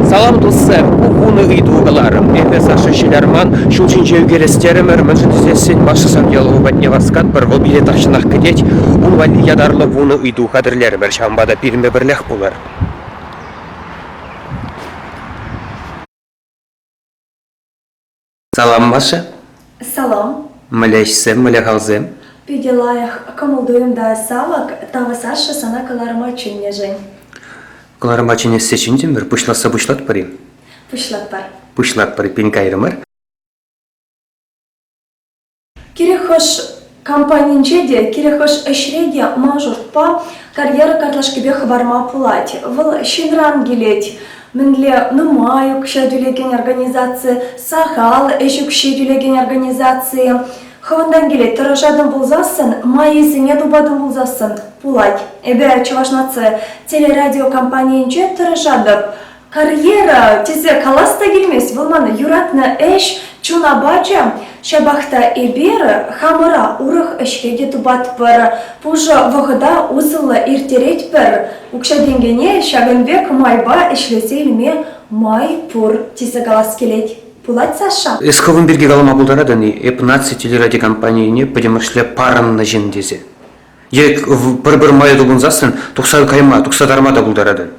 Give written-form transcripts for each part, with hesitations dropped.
Салам дусы, уны ыйдугаларым. Эпе Саша Шилярман, шулчинче үгелестеремер, мәжүдізесін башы саңгелу бәтне васкат бір бұл билет ақшынақ кедет, ұн вали ядарлы уны ыйду қадырлер бір шамбада пирме бірлех бұлар. Салам, Маша. Салам. Мыляшсем, мыляхалзем. Пиделаях комылдуем да савак, тава Саша сана каларма чинне жень. Каларма чинне сечінден бір пұшласа пұшлат пари. Пушлат бар. Пұшлат пари пен кайрымыр. Кирехош компанинче де, кирехош эшреде мажуртпа карьера картлашкебе хабарма пулать. Выл шинран гелеть. Менле нумаю кшедулеген организации, сахал эшук шедулеген организации. Хавандан гелет тырышадым булзасын, майызыне дубадым булзасын пулать. Эбе чувашнацы телерадиокомпанийнче тырышадып. Карьера тезе каласта келмес, вылманы юратны эш чуна бача, шабахта эбер хамыра урых эшкеге дубат бір. Пужа вғыда узылы иртерет бір. Укшаденгене шагынбек майба эшлесе илме май пур тезе калас келет. Пулать Саша? Эсховын берге галама булдарадыны, эпнаци телерадиокомпанийне пөдемішле парынны жендезе. Ек бір майы дубынзасын, тұқса кайма, тұқса дармада булдарадын.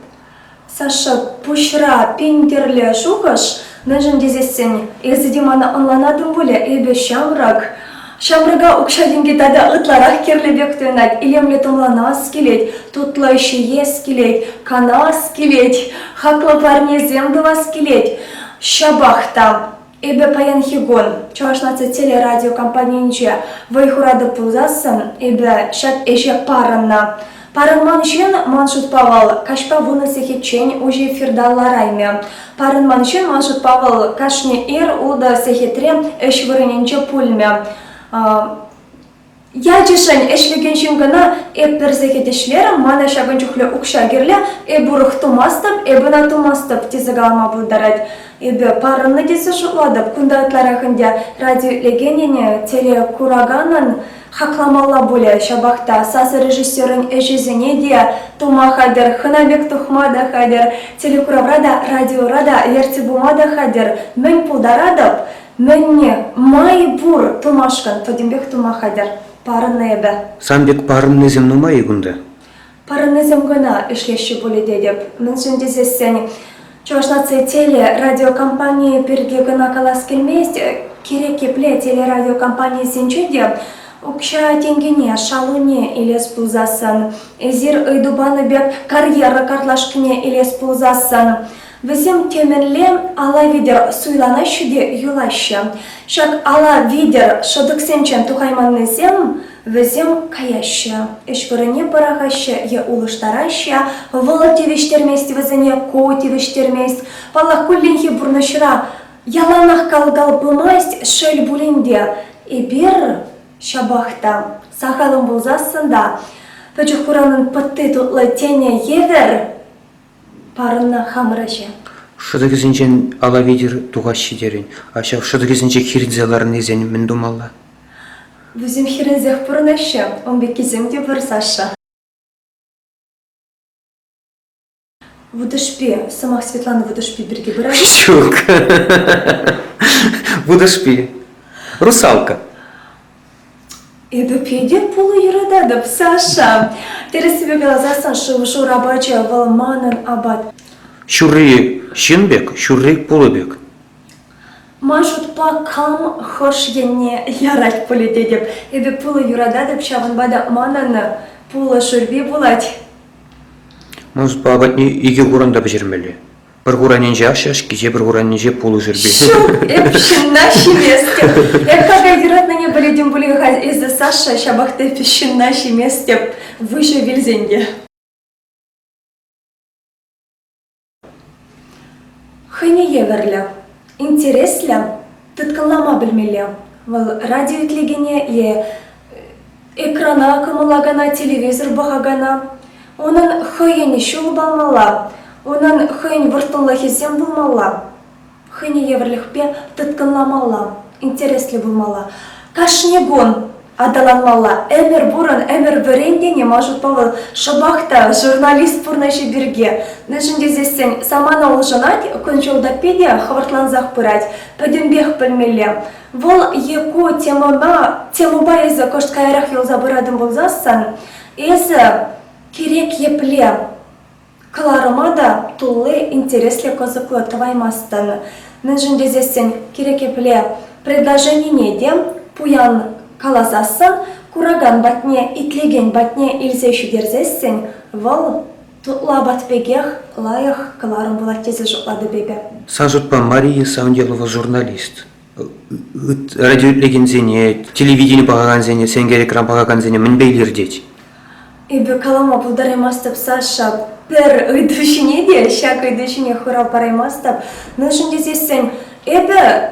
Саша, пушра пинтерле шукаш, нәжін дезесен, езідеманы онланадым боле, эбе шамрак. Шамрага укшадинге тада ытларах керлебек төнат, илемле томланас келет, тутлайшы ес келет, канас келет, хаклы парнезем дывас келет. Шабахта, эбе паян хигон, чувашнацы телерадиокомпанийнче вайхурады пулзасын, эбе шат эше парынна. Парынман үшін маншут павал, кашпа вуны сехетчен уже фирдалларайме. Парынман үшін маншут павал, кашне уда сехетре эш вырыненче пульме. Ячешен эшлегеншін гына эппер сехетешлерім мана шагын чухле укшагерле, эбурых тумастып, эбына тумастып тезігалма бұлдарад. Эбе парынны десі шутладып, күндатларахынде радио легенене телекураганын хакламалла боле шабахта сасы режиссерын эжезене де тума хадер, хынабек тухмада хадер, телекураврада, радиорада, ертибумада хадер, мен пулдарадып, менне май бур тумашкан, Фадимбек тума хадер, парынны эбе. Самбек парынны зем нумай егунды? Парынны зем гына ишлеші боле дедеп, мен жөндезесен. Чувашнацы телерадиокомпании перге гына калас келмест, керек епле телерадиокомпании сенчеде, укша тенгене, шалуне илес пулзасын, эзир ыйдубаны бек карьера картлашкине илес пулзасын. Візім теменле ала видер суйлана шуде юлашы. Шак ала видер шадык сенчен тухайманны зем, візім каяшы. Эшвырыне барағашы, е улыштарашы, вылы тевештермест, візіне ко тевештермест, палақ күлленхе бұрнышыра, яланақ калгал бұмайст шөл бұлінде. Эбер шабахта, сақалым болзасында, пөчі құранын пытты тұтлы тене евер, парынна хамырышы. Шыды кезінчен ала видер туғашы дерін, аша шыды кезінчен хирдзеларын езен мен думалла. Візім хирензех бұрнышы, он бек кезім де бір Саша. Вудышпи, самақ Светлана Вудышпи бірге бірі. Щук. Вудышпи. Русалка. Эбе педе пулы юрададып, Саша. Тересібе белазасын шывышу рабача валманын абад. Шурри Шинбек, шурри Пулыбек. Мажутпа кам хош ене ярать полетедеп. Эбе пулы юрададып, шавынбада мананы пулы шурби булать. Может, по абатне иге гуранда бежермели. Бір гураненже ашаш, киже бір гураненже пулы жүрбе. Шук, эпшинна шиместеп. Эпка гайдиратна не боледем булига из-за Саша, шабахта эпшинна шиместеп. Выше вильзенге. Хыне еверлі, интереслі, тұткынлама білмелі. Вал радио етлегене, экрана кымылагана, телевизор бағагана. Оның хыйыне шул балмала, оның хыйын вұртынлы хезем болмала. Хыне еверліхпе тұткынламала, интереслі болмала. Кашнегон, адаланмалла. Эмер буран, эмер верендене, может Павел Шабахта, журналист пурнаши бирге. Нышынде зесен самана улжанать, кончолдапедия, хвартланзах пырать, пөдембех пөлмеле. Вол еку темуба езі кошткайрах ел забырадым болзасан, езі керек епле. Кларымада тулы интересле козыклы тываймастын. Нышынде зесен керек епле предложение недем, пуян калазасан, кураган батне, итлеген батне илзеші дерзесен, вол тутла батпегех лайық кыларым булат тезе жұтлады бебе. Сажутпа Мария Саунделова журналист. Радио легензене, телевидение бағаганзене, сенгер экран бағаганзене, мінбейлер деть. Эбе калама бұлдараймастып Саша, бір үйдушіне де, шак үйдушіне хура параймастып, нышын дезесен, эбе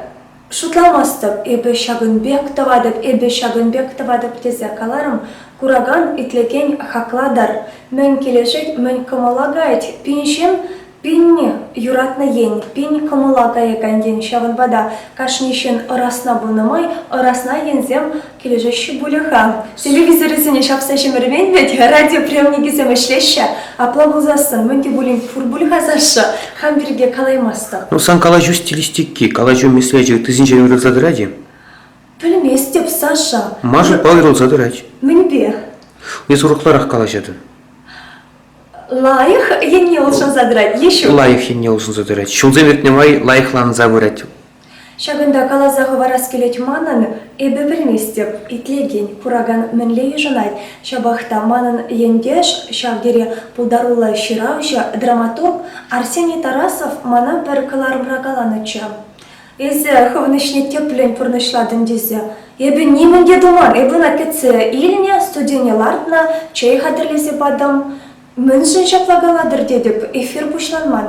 шутламастып, эбе шагынбек тавадып тезе каларым, кураган итлеген хакладар, мен келешет, мен кымалагайт, пиншен, пинни юратна ень, пинни кымалагая ганден шаванбада, кашнишен орасна бунамай, орасна ензем келешеші булеха. Телевизорысыне шапсашым өрмен бет, радио приемнигізем ішлеші, апла бұлзасын, мөнде булин фурбулха зашы, хам бірге калаймастық. Ну, сан калажу стилистики, калажу меслежі, ты зинчен өріл задыради? Білместеп, Саша. Мажу палырыл задырать. Мінбе. Ес урықларақ калажады. Лайық енне олшын задырать, еші. Лайық енне олшын задырать. Шулзы вертнемай лайықлан забырать. Шагында калазағы варас келет манын, эбе білместеп, итлеген, кураган мінле ежынайт. Шабахта манын ендеш, шавдере пулдарула шираужа, драматург Арсений Тарасов мана бір кыларым рагаланычы. Эзі хывнышне теплен пұрнышладын дезе. Эбе немінде думан, эбе накетсе иліне, студене лартна, чай хадырлесе бадым. Міншін шаплагаладыр дедіп, эфир бұшланман.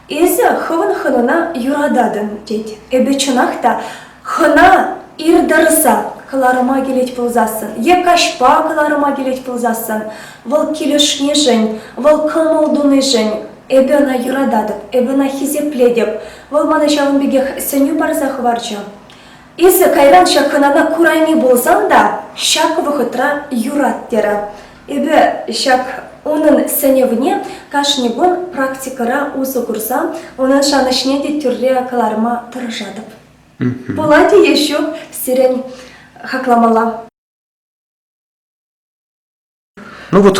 Эзі хывын хынына юрададын дед. Эбе чынақта хына ирдарыса кыларыма келет пылзасын. Екашпа кыларыма келет пылзасын. Выл келешне жын, выл кымылдуны жын. Эбе она юрададып, эбе она хизепледеп. Выл мана шавын бегех сеню барзах варча. Эзі кайран шақынана курайми болзан да, шак вғытра юрат дера. Эбе шак onun сеневне кашнебон практикара узы курса, onun шанышне де түрре кыларыма тыржадып. Болады еще сирень хакламала. Ну вот,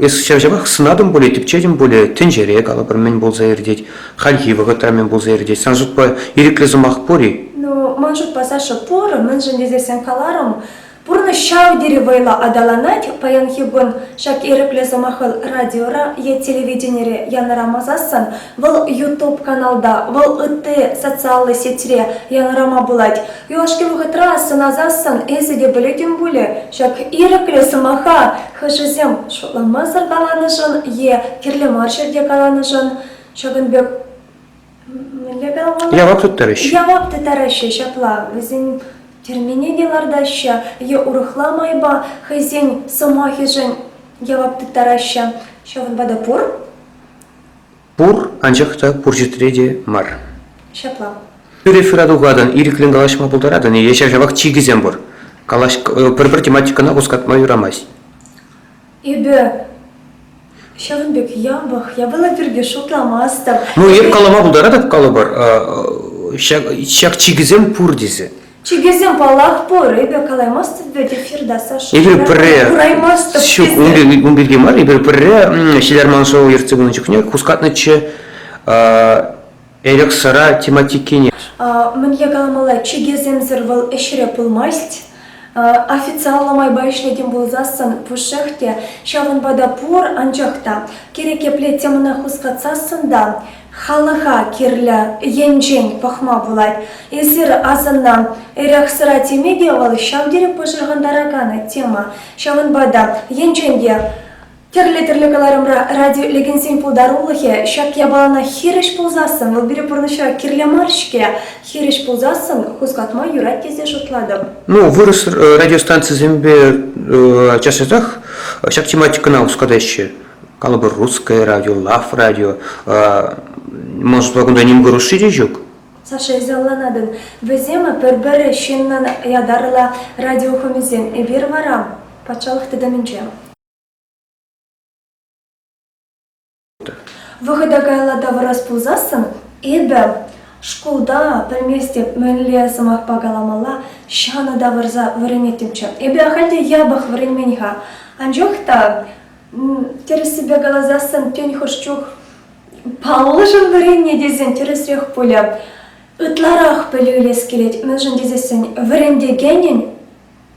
если шавжабах сынадым более, типчедим более, тенжере калабыр мен болза ердеть, хальхи вғытра мен болза ердеть, санжутпа иреклезумах пори? Ну, манжутпа Саша поры, мен жындезесен каларым, Пурны шау деревайла адаланать, паянхибын шак иреклезы махыл радиора, е телевиденере янара мазасан, выл YouTube каналда, выл ытты социалы сетре янарама булать. Юашки вғытра сыназасан, эзіде білетін буле, шак иреклезы маха хышызем шуламазыр каланышын, е керлі маршерде каланышын, шагынбек... Явак тут таращи. Явак ты таращи, шапла, візін... Термине делардаща, е урыхламайба, хызень сымахижен явапты тараща. Шавын бада пур? Пур, анчақта пур жетіреде мар. Шапла. Рефераду гадан, ириклен галашма бұлдарадан, ешав жавақ чигізен бұр. Бір тематикана ұскатма юрамась. Ебе, шавынбек ябық, ябыла бірге шутламастым. Ну, еп калама бұлдарадып калы бар, шақ чигізен пур десе. Чигезем палах пор, эбе калаймастып бөт эфирда Саша. Ебе пірре, Кураймастып шук, он берге мар, ебе пірре, шелерман шоу ерце бұны жүхне, кускатнычы элек сара тематикене. Мен ягаламала чигезем зірвал эшіре пылмасть, официалламай байшледен болзасын пушехте, шавын бада пор анжақта, кереке пле темына хускатсасында, халыға керлі енжен пахма булай. Эзір азынна эрек сыра темеге валы шавдері пожырғандараганы тема. Шавын бада енженде терлі каларымра радио легенсен пулдарулығы шак ябалана хиреш пулзасын, ол бірі бұрныша керлі маршке хиреш пулзасын хускатма юрат тезе жұтладым. Ну, вырос радиостанция зембе чашатах, шак тематикана ускадаще. Калабы русское радио, лав радио, может, вагонда немного расширить жук? Саша изалланадын. Везема пер-бер шиннан ядарла радио хомизен. Эбир варам. Пачалықты да минчем. Выхода гайлада вырас пулзасын, эбі школда білместе мөлле самақ бағаламала шаны да вырза вырынетімчі. Эбі ахалде ябық вырынменіға. Анжоқта тересі бегалазасын тен хошчуқ паллышын вырынне дезен тересірек пөлі. Ытларақ пөлі үлес келет. Мүжін дезесін вырынде генен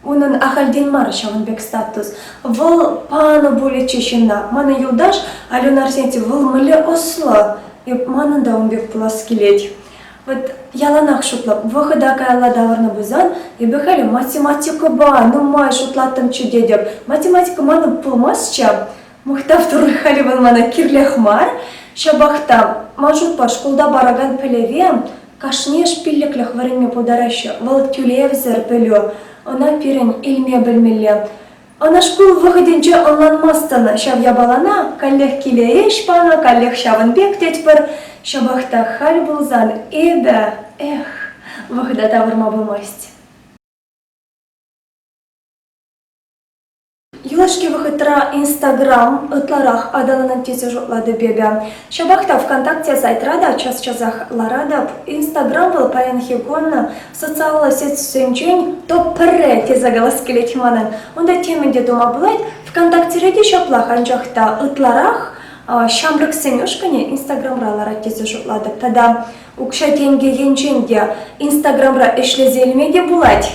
унын ахальден мары шавынбек статус. Выл паны боле чешінна. Маны юлдаш, Ален Арсенти, выл мыле осло. Манында унбек пулас келет. Вот яланақ шутлап, выхода кайла даварны бузан, ебехали математика ба, ну май шутлаттым чуде деп. Математика маны пулмасча, мұхтав турхали был маны кирлех мар, шабахта, мажут па школда бараган пелеве, кашне шпиллеклех варенме подараща, вал тюлевзер пелю. Она пирен илме білмелі. Она школ выходенче онланмастана. Шав ябалана, каллех киле ешпана, каллех шавын бектет бір. Шабахта халь болзан, эбе, выхода тавырма болмасть. Юлашки выходра Инстаграм, ытларах адаланан тесе жотлады бебе. Шабахта ВКонтакте сайтрада, час-часах ларада, Инстаграм был паянхи социалла сеть сенчень, то пырре тезе галас келет манын. Онда теменде дома булайт, ВКонтакте реди шаплах анжахта ытларах, шамрык сенюшкане Инстаграмра лара тезе жотлады. Тада укша тенге енченде Инстаграмра эшлезелмеде булать.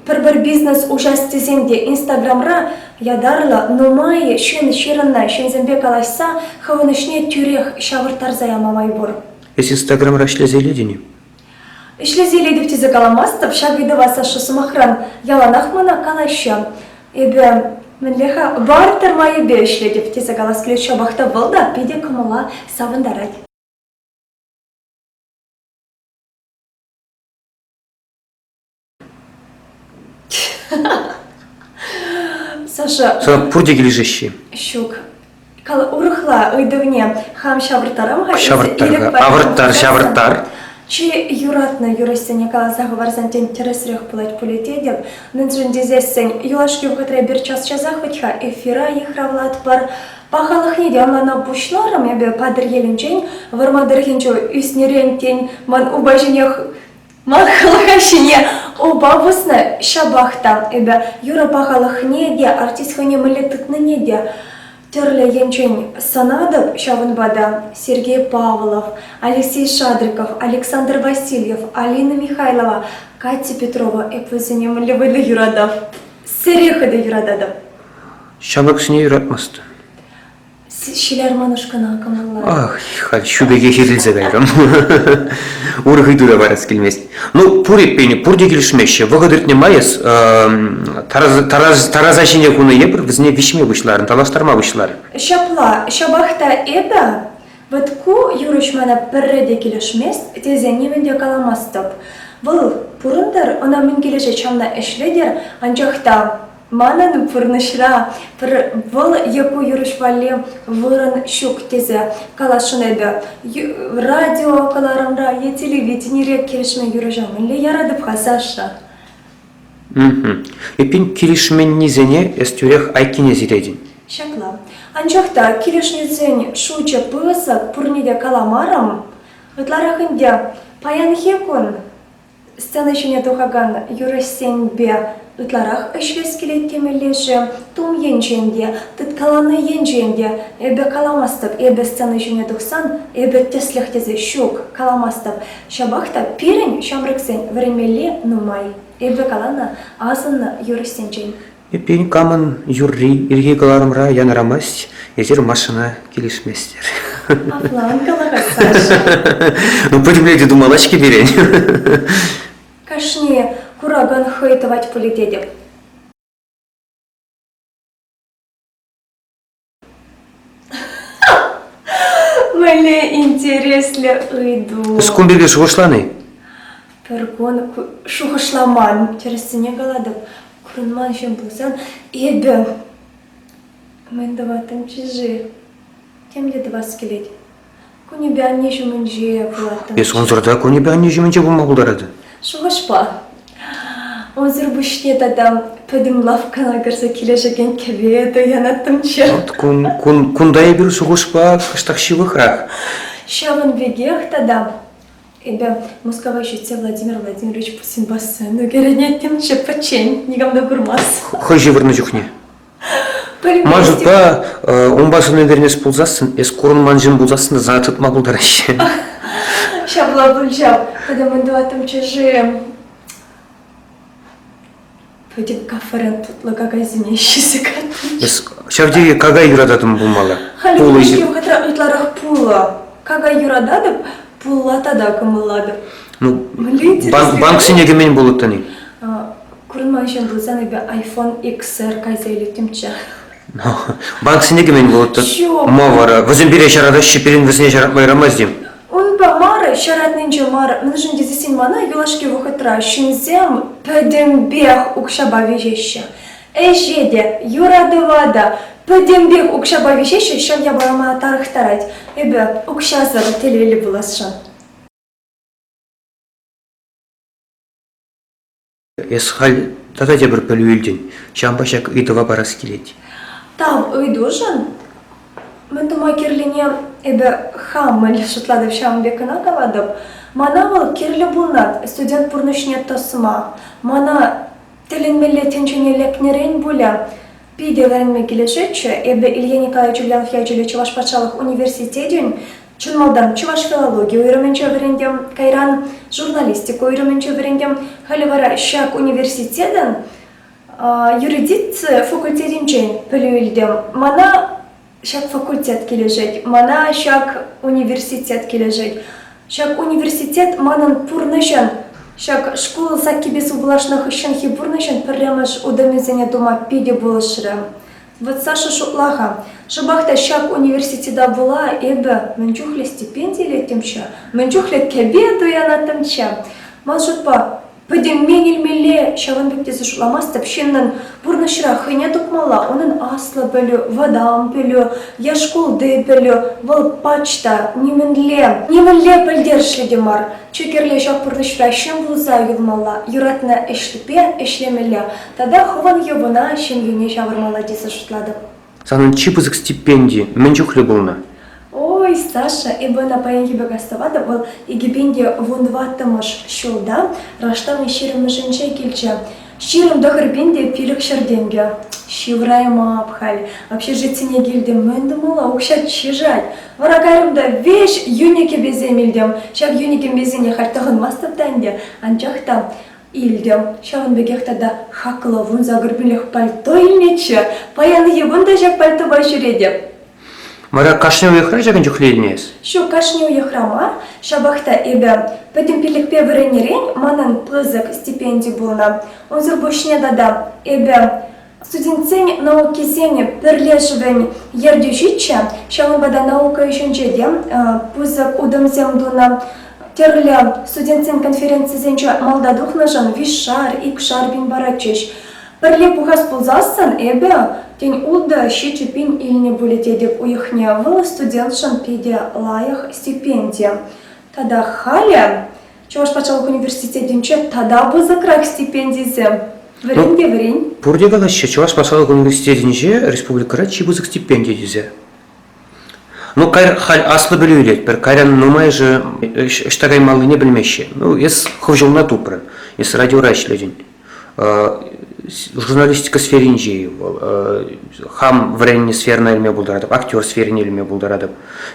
Пір бизнес ужастезенде Инстаграмра ядарла, нумайы, шын шырынна, шынзембе калашса, хавынышне тюрех шавыртарзая мамай бур. Ес Инстаграмра шлезеледіне? Шлезеледіп тезе каламастып, шагыды васа шысымахран яланахмана калаша. Эбе, мінлеха, бартыр майы бе шледіп тезе каласкелет шабахта болда, пиде кымыла савындарать. Саша, пурдеги лежащие. Щук. Кал урхла уйдывне хам шавыртарам. Шавыртарға, авырттар, шавырттар. Чи юратна юрастене каласағы варзантен тересірек пулать полете деп, нынжын дезессен юлашки вғытре бір час-часақ вытха эфира ехравлат бар. Пахалық неде амлана бушларым ебе падыр елінчен, вармадырхенчо үснерен тен ман убажынех ман халахашыне обабысны шабахта эбе юра пахалық неде, артистхыне мылетытны неде. Терле енчень санадов Шавынбада, Сергей Павлов, Алексей Шадриков, Александр Васильев, Алина Михайлова, Катя Петрова, эпвезенем левыды юрадов, серехыды юрададов. Шабак с ней юратмасты. Шилерманушкана камалла. Ах, халь, шубеге хирилзе гайрам. Ургыйду да барас келмест. Ну, пури пени, пурди келишмеші. Вғыдыртне майыз, таразашыне куны ебір, візне вишме бұшларын, таластарма бұшларын. Шапла, шабахта эба, ватку юрышмана перреде келишмест, тезе невенде каламастып. Бұл пурындар, она мен келеше чамна эшледер, анчахта мананы пурнышра, бұл еку юрышвали вырын шук тезе калашын еді. Радио каларымра, телевидениерек келишме юрыжам, или ярадып хасаша. Епин келишмен низене эстюрех айкине зиредин. Шакла. Анчахта келишнезен шуча пысак пурниде каламарам, ытларахынде паян хекун сценышыне тухаган юрысенбе ытларах эшлес келет темелеше тум енченде, тыткаланы енченде, эбе каламастып, эбе сценышыне тухсан, эбе теслехтезе шук каламастып. Шабахта пирен шамрыксен времеле нумай, эбе калана азынна юрысенчен. Епин камын юрри, ирге каларымра янарамасть, езер машина келишместер. Афлан калахасаш. Ну, подивляйте, думалачки берень. Кашне кураган хайтовать полетедеп. Мне интересно иду. Скумберге шуғышланы? Пергон шуғышламан. Через сене галадып. Курынман шен болсан. Ебе. Мен даватым чижи. Темде два скелет. Күні бәнне жүмінже болатын. Ес онзырда көне бәнне жеменже болма бұлдарады. Шуғышпа. Онзыр бүшне тадам пөдім лавкана кірсе келешеген кебе доянаттымчы. Кундай бір сұғыш ба кыштақшы вықрақ. Шавын бегех тадам. Эбе Москва жетсе Владимир Владимирович Путин бассыны керенеттімчі пачен, негамда бұрмас. Хыжы вырны жүхне. Мажыт ба, он басыны вернес бұлзасын, ес құрын манжын бұлзасын, затытма бұлдарашы. Шабла бұлжау, тадам үндуатымчы жым. Пөдіп кафарен тұтлы кагазине шесі катын. Шавдеге кагай юрададым бұлмалы. Халі көшке вғытра ұйтларақ пулы. Кагай юрададып, пуллатада кымылады. Банк сенеге мен болыттаны. Құрын манжын бұлзан әбе iPhone XR кайзайлетімчі. Банк сенеге мен болыттын. Мавара, візін бере жарада шеперін візіне жаратмайрамаз дем. Он ба мары, шаратнынчы мары, мұнжын дезесін мана юлашке вғытра шынзем пөдімбех ұқшаба вежеші. Әжеде, юрадывада, пөдімбех ұқшаба вежеші, шам я барама тарықтарать. Эбе, ұқшазары телелі бұласшын. Ес хал тата де бір пөлі өлден, шамбашак ұйдыва барас келеді. Там ұйду жын, мұндыма керліне эбе хаммел шутладып шамбекына кавадып, мана бұл керлі бұлнат, студент бұрнышне тосыма, мана тілінмелі тенченелекнерен бұля, пиде вәрінме келешетші, эбе Илья Николаевич Ульянов яджелі Чуваш патшалық университетен, Чунмалдан Чуваш филология үйріменчі верендем, Кайран журналистика үйріменчі верендем, Халивара Шак университетен, юридиция факультетінчен пөлі мана Шак факультет кележет, мана шак университет кележет. Шак университет манын пурнышын, шак школа саккебес углашных ищенхи пурнышын пірремыш удамезене дома пиде болышырым. Вот Саша шутлаха, шабахта шак университета была, эбе менчухле стипендии летимча, менчухле кебе дуянатымча. Мазжутпа, пөдем менелмеле шаванбектесі шутламас тәпшеннің бұрнышыра хыне тұқмала, оның аслы бөлі, вадам бөлі, яшкулды бөлі, выл пачта, немінле білдершліде мар. Чөкерле шақ бұрнышыра шын бұлза юлмала, юратына эшліпе, эшлемеле, тада хован юбына шын юне шавырмала десі шутлады. Санын чипызык стипендии, менчухле болна. Ой, Саша, эбе на паянки бегаставада был игибенде вундваттымыш шулда, раштаны ширым жынчай келче. Ширым дохырбенде пилік шырденге. Шиврайма абхали. Общежитине гильдем мэндымыла укшат чижать. Варакарымда веш юнике беземилдем. Шак юникем безене хартығын мастаптанде. Анчақта илдем. Шағын бегехтада хақылы вун загырбилек пальто илнече. Паяны ебында жак пальто башыреде. Мара кашне уехра жагын жүхлелінес? Шу кашне уехрама, шабахта эбе пөтім пилікпе віренерен манын пызык стипендий болна. Онзыр бошне дада эбе студентсен наукесене пірлешвен ерде житче, шалын бада наука үшінчеден пызык удымзем дуна. Терлі студентсен конференцизенче малдадухнажан вишшар, икшар бин барачеш. Пірле пухас пулзасын эбе тень улда щечепин ильне булете деп уехне выл студентшан пиде лаях стипендия. Тада халя, Чуваш патшалық университетінче тада бызыкрак стипендизем. Варенге варень. Пурде галаще, Чуваш патшалық университетінче республикара чибызык стипендия дизе. Ну, халь аслы білу үйлет, бір кайран нумай же штагай малы не білмеші. Ну, ес хывжылна тупрын, ес радиорачледен. Журналистика сферинжи, хам вренне сферна илме булдарадып, актер сферне илме булдарадып.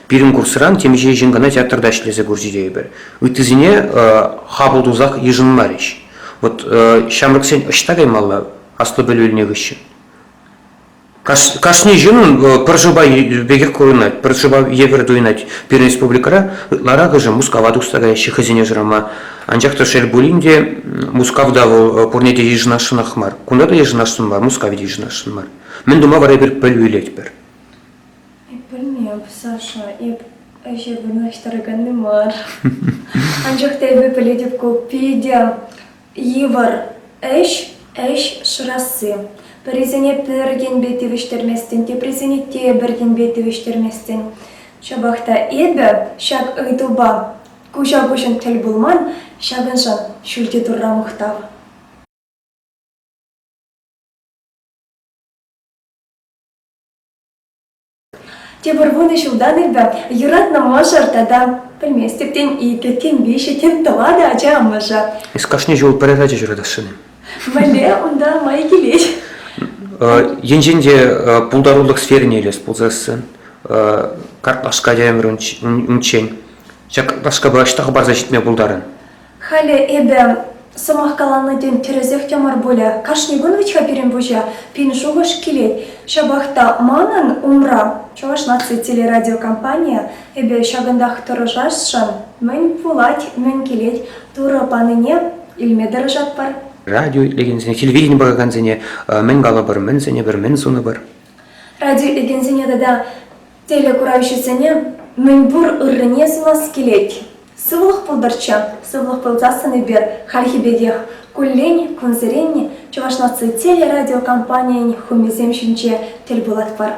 Пирин курсыран темеже жингана театрда шлезе буржидей бір. Үйтізіне хабылдузақ ежін мариш. Вот шамрыксен ыштагай малы аслы білу ілне гыщы. Кашни жинун прожиба бегек коюнать, прожиба евер дуйнать пир республикара, ларага же мускаваду стагаящий хазине жрама. Анчакта шель булинде мускавда порнете ежнашын ахмар. Кундада ежнашын бар, мускавиде ежнашын бар. Мен дума вара бир пөлü илет бир. Білмейм, Саша, еп әже бірнаштарыганны мар. Анчакта ебі пөледіп көппейде евар әш шырасы. Президент берген беті вештерместен, те президентте берген беті вештерместен. Шабахта эбе шак ыйтуба кужа кушын тел булман шагыншан шульте турра мухтав. Тебір вуны шулдан эбе юратна можар тада пельместептен и кеткен бешетен талады ача амажа. Искашне жол передача жүредашыны. Мале онда май келет. Енженде пулдарулық сферіне елес пулзасын. Картлашка дәмір үнчен. Картлашка бұрыштағы барза жетме пулдарын. Халі эбе сымақ каланы ден терезек темар боля. Кашнигун вичха перен бужа пин жуғыш келет. Шабахта манын умра. Чуваш нации телерадиокомпания эбе шагындах тұрыжашшан. Мен пулать, мен келет. Тура паныне илме дырыжат бар. Радио легензіне, телевидение бағанзіне, мен гала бар, мен зіне бір, мен суны бар. Радио легензіне дада телекуравшесіне мен бұр ұрыне сынас келет. Сывлық пылдырча, сывлық пылзасын бер халхибедех куллень, кунзеренне, чуваш нации телерадиокомпания хумезем шинче тел булат бар.